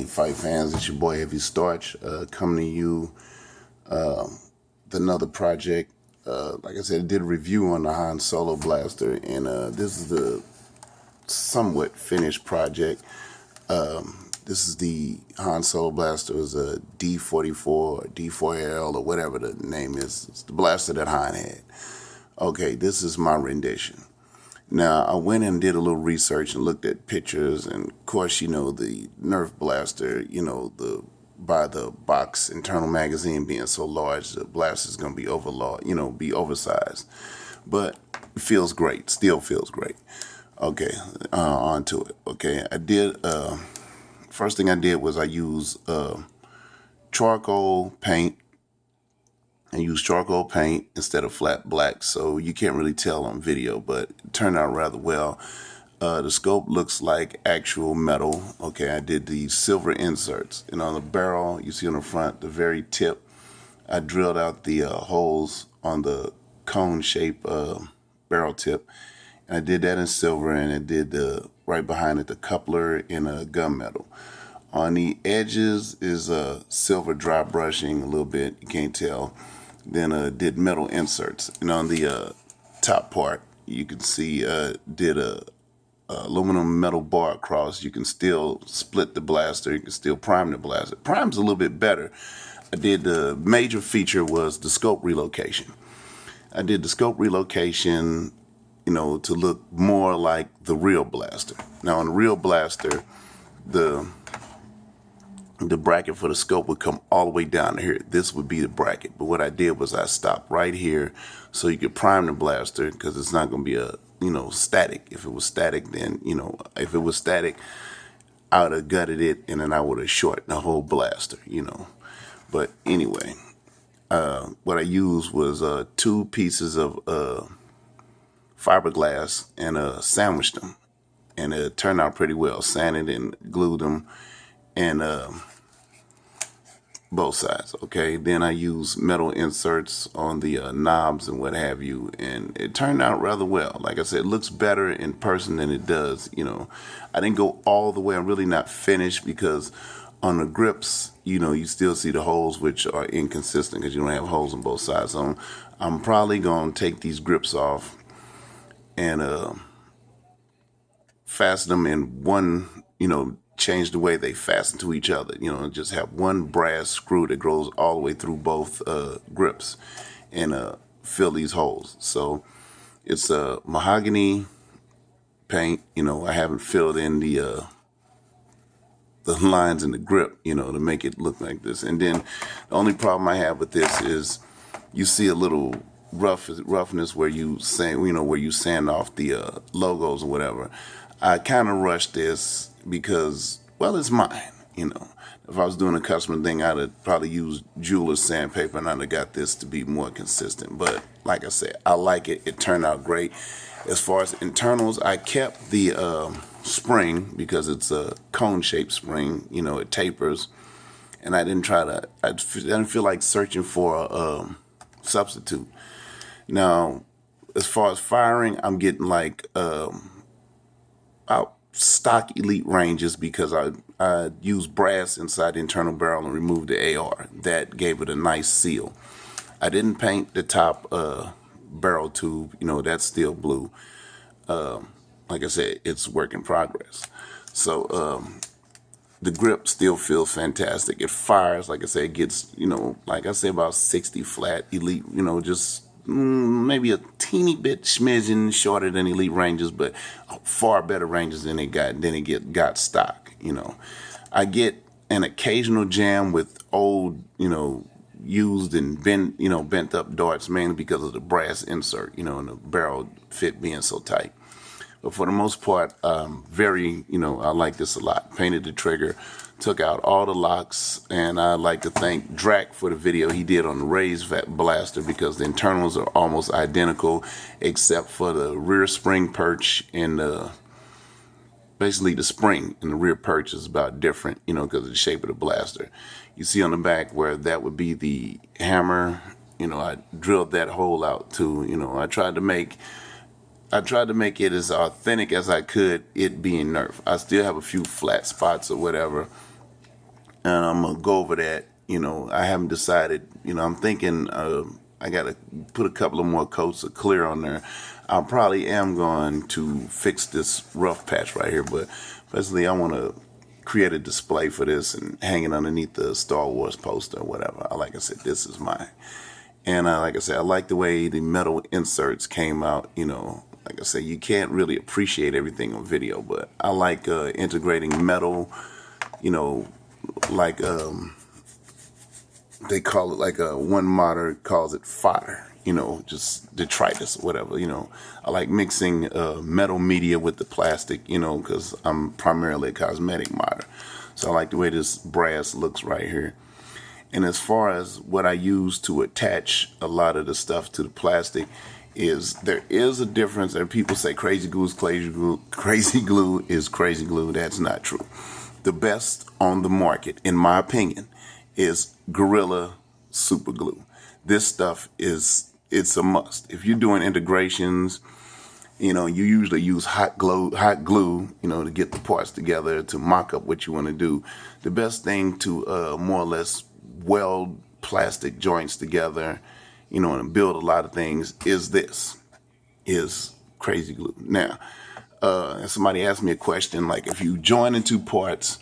Hey, fight fans, it's your boy Heavy Starch, coming to you with another project. Like I said, I did a review on the Han Solo blaster, and this is the somewhat finished project. This is the Han Solo blaster. It was a D44 or D4L or whatever the name is. It's the blaster that Han had. Okay, this is my rendition. Now, I went and did a little research and looked at pictures, and of course, you know, the Nerf blaster, you know, by the box internal magazine being so large, the blaster is going to be be oversized. But it feels great, still feels great. Okay, on to it. Okay, first thing I did was I used charcoal paint. And use charcoal paint instead of flat black, so you can't really tell on video, but it turned out rather well. The scope looks like actual metal. Okay, I did the silver inserts, and on the barrel, you see on the front, the very tip, I drilled out the holes on the cone shape barrel tip, and I did that in silver, and I did right behind it the coupler in gunmetal. On the edges is silver dry brushing a little bit, you can't tell. Then did metal inserts, and on the top part you can see did a aluminum metal bar across. You can still split the blaster, you can still prime the blaster. Prime's a little bit better. I did the major feature was the scope relocation. I did the scope relocation, you know, to look more like the real blaster. Now on the real blaster, the bracket for the scope would come all the way down to here. This would be the bracket. But what I did was I stopped right here so you could prime the blaster, because it's not going to be static. If it was static, then, if it was static, I would have gutted it and then I would have shortened the whole blaster, But anyway, what I used was 2 pieces of fiberglass and sandwiched them. And it turned out pretty well. Sanded and glued them. And both sides. Okay, then I used metal inserts on the knobs and what have you, and it turned out rather well. Like I said, it looks better in person than it does. I didn't go all the way. I'm really not finished, because on the grips, you still see the holes, which are inconsistent because you don't have holes on both sides. So I'm probably gonna take these grips off and fasten them in one, change the way they fasten to each other, just have one brass screw that goes all the way through both grips and fill these holes. So it's a mahogany paint. I haven't filled in the lines in the grip, to make it look like this. And then the only problem I have with this is you see a little roughness where you sand off the logos or whatever. I kind of rushed this because, well, it's mine, If I was doing a custom thing, I'd have probably used jeweler's sandpaper, and I'd have got this to be more consistent. But like I said, I like it. It turned out great. As far as internals, I kept the spring because it's a cone-shaped spring. It tapers. And I didn't feel like searching for a substitute. Now, as far as firing, I'm getting like stock elite ranges, because I used brass inside the internal barrel and removed the AR. That gave it a nice seal. I didn't paint the top barrel tube. That's still blue. Like I said, it's work in progress. So the grip still feels fantastic. It fires, like I said, it gets, like I say, about 60 flat elite, just maybe a teeny bit smidgen shorter than elite ranges, but far better ranges than it got stock. I get an occasional jam with old, used and bent up darts, mainly because of the brass insert, and the barrel fit being so tight. But for the most part, I like this a lot. Painted the trigger, took out all the locks, and I'd like to thank Drac for the video he did on the raised blaster, because the internals are almost identical except for the rear spring perch and basically the spring in the rear perch is about different, because of the shape of the blaster. You see on the back where that would be the hammer, I drilled that hole out too. I tried to make it as authentic as I could, it being Nerf. I still have a few flat spots or whatever, and I'm gonna go over that. I haven't decided. I'm thinking I gotta put a couple of more coats of clear on there. I probably am going to fix this rough patch right here, but basically I want to create a display for this and hang it underneath the Star Wars poster or whatever. Like I said, this is mine. And like I said, I like the way the metal inserts came out. Like I said, you can't really appreciate everything on video, but I like integrating metal, like they call it, like one modder calls it fodder, just detritus or whatever. I like mixing metal media with the plastic, because I'm primarily a cosmetic modder. So I like the way this brass looks right here. And as far as what I use to attach a lot of the stuff to the plastic, there is a difference. And people say crazy glue is crazy glue. Crazy glue is crazy glue. That's not true. The best on the market, in my opinion, is Gorilla Super Glue. This stuff it's a must. If you're doing integrations, you usually use hot glue, to get the parts together to mock up what you want to do. The best thing to more or less weld plastic joints together, and build a lot of things is crazy glue. Now, somebody asked me a question, like if you join in two parts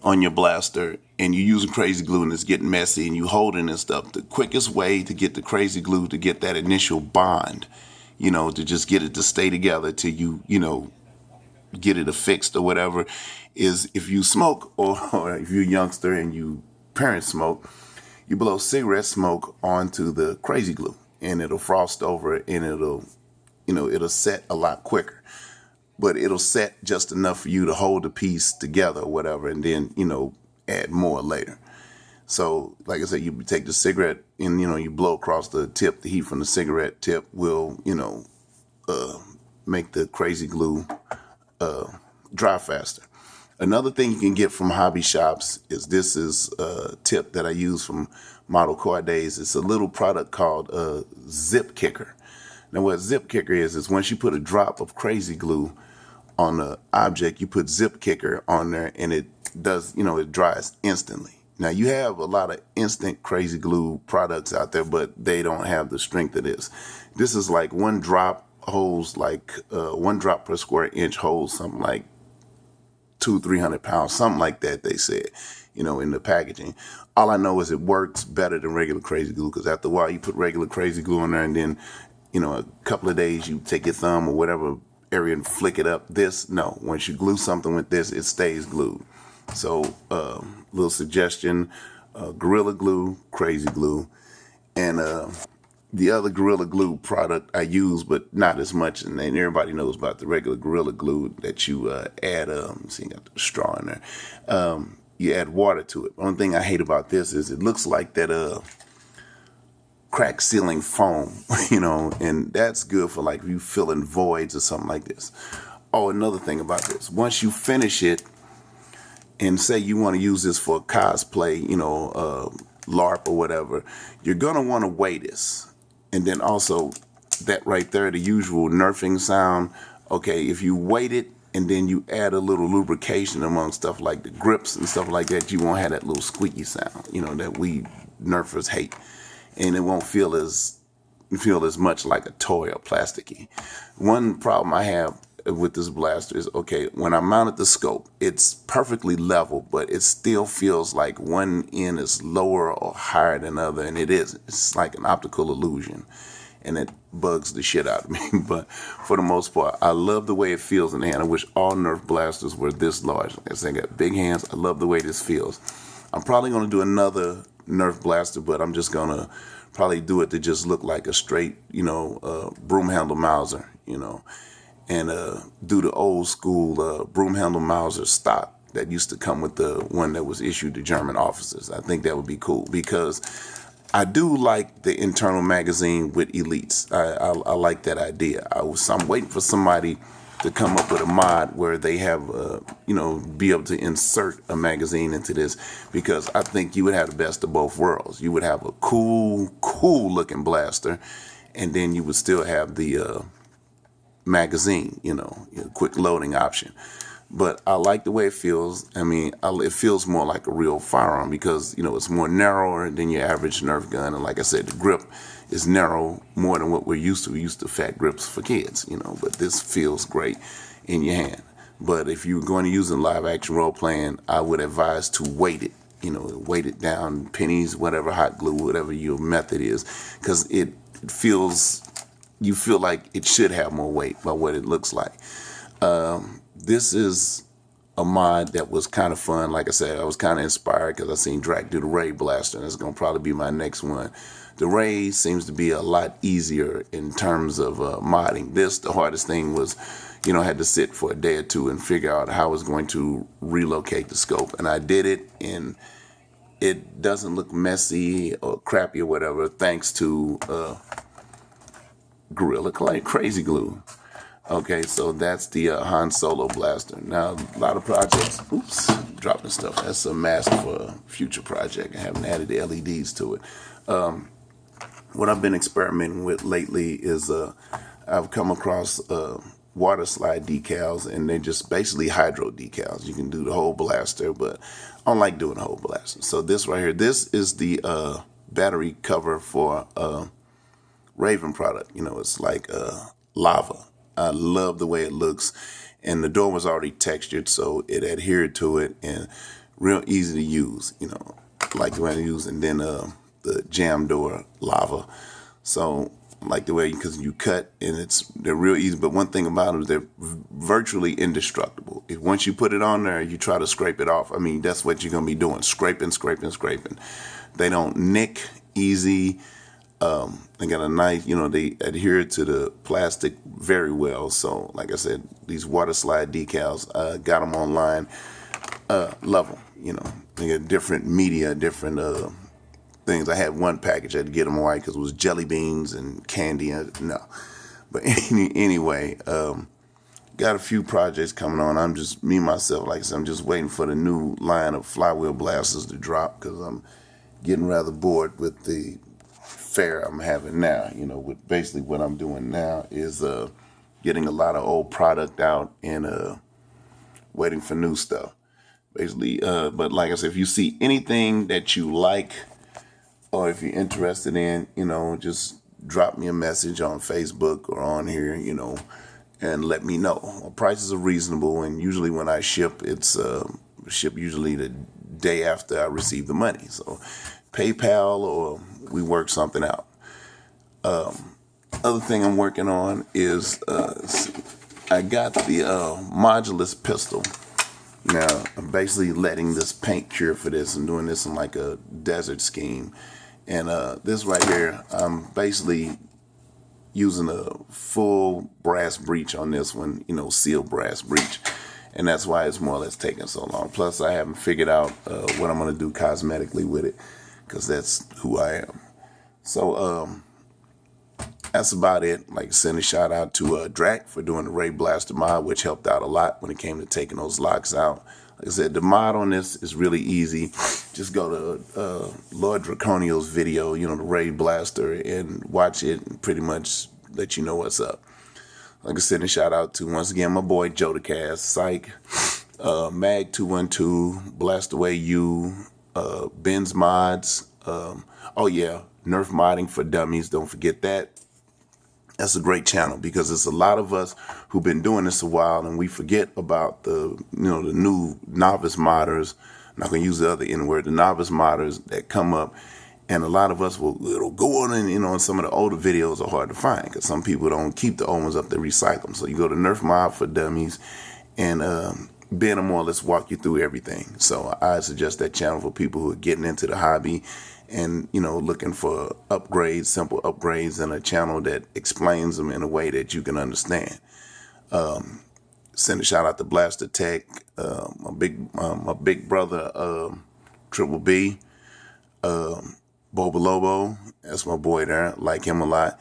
on your blaster and you're using crazy glue and it's getting messy and you holding and stuff, the quickest way to get the crazy glue to get that initial bond, to just get it to stay together till you get it affixed or whatever, is if you smoke or if you're a youngster and you parents smoke, you blow cigarette smoke onto the crazy glue and it'll frost over it and it'll set a lot quicker. But it'll set just enough for you to hold the piece together or whatever, and then, add more later. So, like I said, you take the cigarette and, you blow across the tip. The heat from the cigarette tip will, make the crazy glue dry faster. Another thing you can get from hobby shops is this is a tip that I use from Model Car Days. It's a little product called Zip Kicker. Now, what Zip Kicker is once you put a drop of crazy glue on the object, you put Zip Kicker on there and it does, it dries instantly. Now, you have a lot of instant crazy glue products out there, but they don't have the strength of this. This is like one drop holds like 1 drop per square inch holds something like 200-300 pounds, something like that, they said, in the packaging. All I know is it works better than regular crazy glue, because after a while you put regular crazy glue on there and then, a couple of days you take your thumb or whatever area and flick it up. Once you glue something with this, it stays glued. So, little suggestion, Gorilla Glue, crazy glue, and the other Gorilla Glue product I use, but not as much, and then everybody knows about the regular Gorilla Glue that you add, see, you got the straw in there, you add water to it. The only thing I hate about this is it looks like that crack sealing foam, and that's good for like you filling voids or something like this. Oh, another thing about this, once you finish it and say you want to use this for cosplay, LARP or whatever, you're going to want to weigh this. And then also that right there, the usual nerfing sound. Okay, if you weight it and then you add a little lubrication among stuff like the grips and stuff like that, you won't have that little squeaky sound, that we nerfers hate. And it won't feel as much like a toy or plasticky. One problem I have with this blaster is, okay, when I mounted the scope, it's perfectly level, but it still feels like one end is lower or higher than the other, and it isn't. It's like an optical illusion, and it bugs the shit out of me. But for the most part, I love the way it feels in the hand. I wish all Nerf blasters were this large. Like I said, I got big hands. I love the way this feels. I'm probably going to do another Nerf blaster, but I'm just going to probably do it to just look like a straight, broom handle Mauser, and do the old school broom handle Mauser stock that used to come with the one that was issued to German officers. I think that would be cool, because I do like the internal magazine with Elites. I like that idea. I'm waiting for somebody to come up with a mod where they have, be able to insert a magazine into this, because I think you would have the best of both worlds. You would have a cool looking blaster, and then you would still have the magazine, quick loading option. But I like the way it feels. I mean, it feels more like a real firearm because, it's more narrower than your average Nerf gun. And like I said, the grip is narrow more than what we're used to. We're used to fat grips for kids, but this feels great in your hand. But if you're going to use it in live action role playing, I would advise to weight it, weight it down, pennies, whatever, hot glue, whatever your method is, because you feel like it should have more weight by what it looks like. This is a mod that was kind of fun. Like I said, I was kind of inspired because I seen Drac do the Ray Blaster, and it's going to probably be my next one. The Ray seems to be a lot easier in terms of modding. The hardest thing was, I had to sit for a day or two and figure out how I was going to relocate the scope. And I did it, and it doesn't look messy or crappy or whatever, thanks to Gorilla Crazy Glue. Okay, so that's the Han Solo blaster. Now, a lot of projects, dropping stuff. That's a mask for a future project. I haven't added the LEDs to it. What I've been experimenting with lately is I've come across water slide decals, and they're just basically hydro decals. You can do the whole blaster, but I don't like doing the whole blaster. So this right here, this is the battery cover for Raven product. It's like lava. I love the way it looks, and the door was already textured, so it adhered to it and real easy to use. Like the way I use, and then the jam door lava. So like the way, because you cut and they're real easy. But one thing about them is they're virtually indestructible. If once you put it on there, you try to scrape it off. I mean, that's what you're gonna be doing: scraping. They don't nick easy. They got a nice, they adhere to the plastic very well. So, like I said, these water slide decals, got them online. Love them. They got different media, different things. I had one package, I had to get them white because it was jelly beans and candy. No, but anyway, got a few projects coming on. I'm just myself. Like I said, I'm just waiting for the new line of flywheel blasters to drop because I'm getting rather bored with the fair I'm having now. With basically what I'm doing now is getting a lot of old product out and waiting for new stuff. Basically, but like I said, if you see anything that you like or if you're interested in, just drop me a message on Facebook or on here, and let me know. Prices are reasonable, and usually when I ship, it's ship usually the day after I receive the money. So PayPal, or we work something out. Other thing I'm working on is I got the modulus pistol. Now I'm basically letting this paint cure for this. I'm doing this in like a desert scheme, and this right here, I'm basically using a full brass breech on this one. Sealed brass breech. And that's why it's more or less taking so long. Plus, I haven't figured out what I'm going to do cosmetically with it, because that's who I am. So that's about it. Like, send a shout out to Drac for doing the Ray Blaster mod, which helped out a lot when it came to taking those locks out. Like I said, the mod on this is really easy. Just go to Lord Draconio's video, the Ray Blaster, and watch it and pretty much let you know what's up. Like I said, a shout out to, once again, my boy Jodacast, Psych, Mag212, Blast Away You, Ben's Mods. Oh yeah, Nerf Modding for Dummies. Don't forget that. That's a great channel because it's a lot of us who've been doing this a while, and we forget about the the new novice modders. I'm not gonna use the other N word. The novice modders that come up. And a lot of us it'll go on, and and some of the older videos are hard to find because some people don't keep the old ones up, they recycle them. So you go to Nerf Mod for Dummies, and Ben will more or less walk you through everything. So I suggest that channel for people who are getting into the hobby and looking for upgrades, simple upgrades, and a channel that explains them in a way that you can understand. Send a shout out to Blaster Tech, my big brother Triple B. Boba Lobo, that's my boy there. Like him a lot.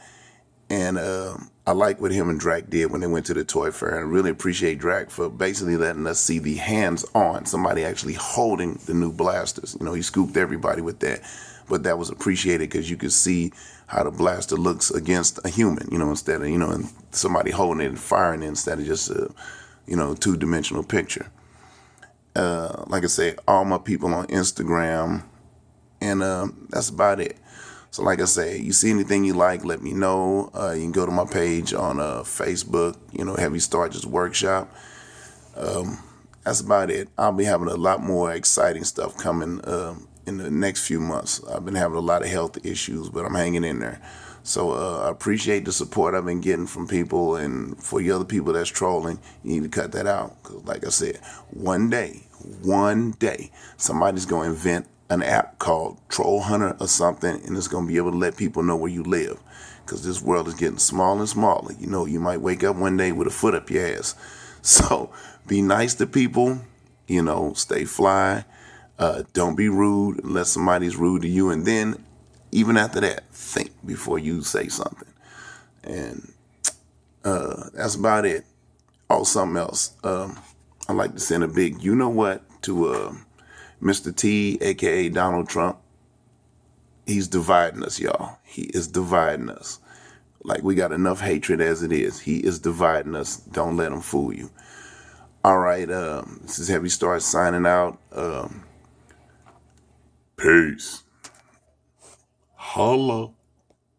And I like what him and Drac did when they went to the toy fair. And I really appreciate Drac for basically letting us see the hands-on, somebody actually holding the new blasters. He scooped everybody with that. But that was appreciated because you could see how the blaster looks against a human, instead of, and somebody holding it and firing it instead of just two-dimensional picture. Like I say, all my people on Instagram, and that's about it. So like I say, you see anything you like, let me know. You can go to my page on Facebook, Heavy Starches Workshop. That's about it. I'll be having a lot more exciting stuff coming in the next few months. I've been having a lot of health issues, but I'm hanging in there. So I appreciate the support I've been getting from people, and for the other people that's trolling, you need to cut that out. Because like I said, one day, somebody's going to invent an app called Troll Hunter or something, and it's going to be able to let people know where you live. Because this world is getting smaller and smaller. You might wake up one day with a foot up your ass. So be nice to people, stay fly. Don't be rude unless somebody's rude to you. And then, even after that, think before you say something. And that's about it. Oh, something else. I'd like to send a big you know what to Mr. T, a.k.a. Donald Trump. He's dividing us, y'all. He is dividing us. Like, we got enough hatred as it is. He is dividing us. Don't let him fool you. All right, this is Heavy Start signing out. Peace. Holla.